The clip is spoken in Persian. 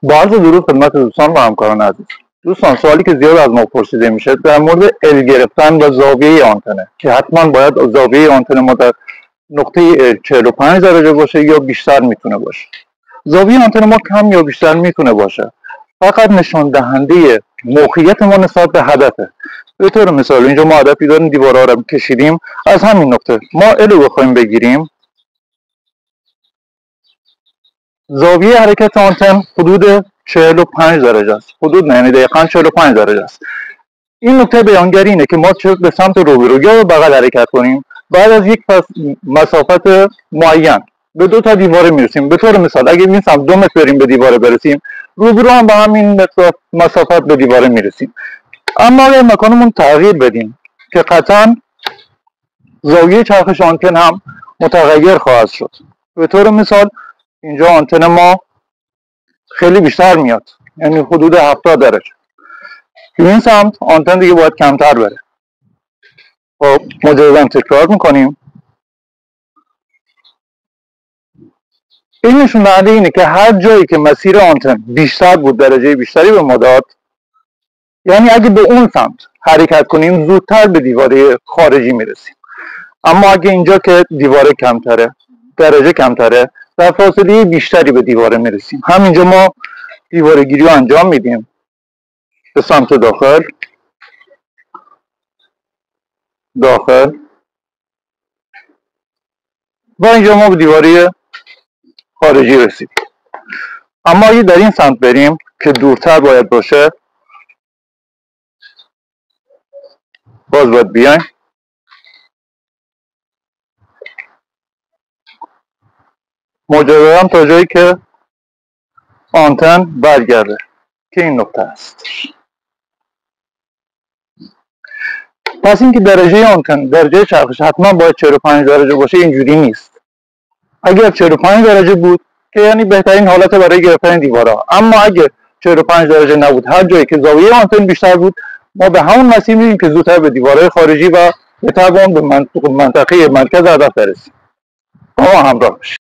با عرض درود خدمت دوستان و همکاران عزیز. دوستان، سوالی که زیاد از ما پرسیده میشه در مورد ال گرفتن و زاویه آنتنه که حتما باید زاویه آنتن ما در نقطه 45 درجه باشه یا بیشتر میتونه باشه. زاویه آنتن ما کم یا بیشتر میتونه باشه، فقط نشان دهنده موقعیت ما نسبت به هدفه. به طور مثال اینجا ما هدفی داریم، دیوارها رو کشیدیم، از همین نقطه ما ال رو بخوایم بگیریم، زاویه حرکت آنتن حدود 45 درجه است. حدود نه، یعنی دقیقاً 45 درجه است. این نکته بیانگر اینه که ما چه به سمت روبرو یا به بغل حرکت کنیم، بعد از یک مسافت معین به دو تا دیواره میرسیم. به طور مثال اگه این سمت 2 متر بریم به دیواره برسیم، روبرو هم به همین مسافت به دیواره میرسیم. اما اگر مکانمون تغییر بدیم که قطعاً زاویه چرخش آنتن هم متغیر خواهد شد. به طور مثال اینجا آنتن ما خیلی بیشتر میاد، یعنی حدود 70 درجه. تو این سمت آنتن دیگه باید کمتر بره. خب مجددا تکرار میکنیم. این نشون دهنده اینه که هر جایی که مسیر آنتن بیشتر بود، درجه بیشتری به ما داد، یعنی اگه به اون سمت حرکت کنیم زودتر به دیواره خارجی میرسیم. اما اگه اینجا که دیواره کمتره، درجه کمتره، در فاصله بیشتری به دیواره میرسیم. همینجا ما دیواره گیری رو انجام میدیم به سمت داخل و اینجا ما به دیواره خارجی رسیدیم. اما اگه در این سمت بریم که دورتر باید باشه، باز باید بیایم مجددا تا جایی که آنتن برگرده که این نقطه است. پس اینکه درجه آنتن، درجه چرخش حتما باید 45 درجه باشه، اینجوری نیست. اگر 45 درجه بود که یعنی بهترین حالت برای گرفتن دیوارها، اما اگه 45 درجه نبود، هر جایی که زاویه آنتن بیشتر بود، ما به همون مسیر میریم که زودتر به دیوارهای خارجی و به تبع به منطقه مرکز هدف برسیم. با ما همراه باشید.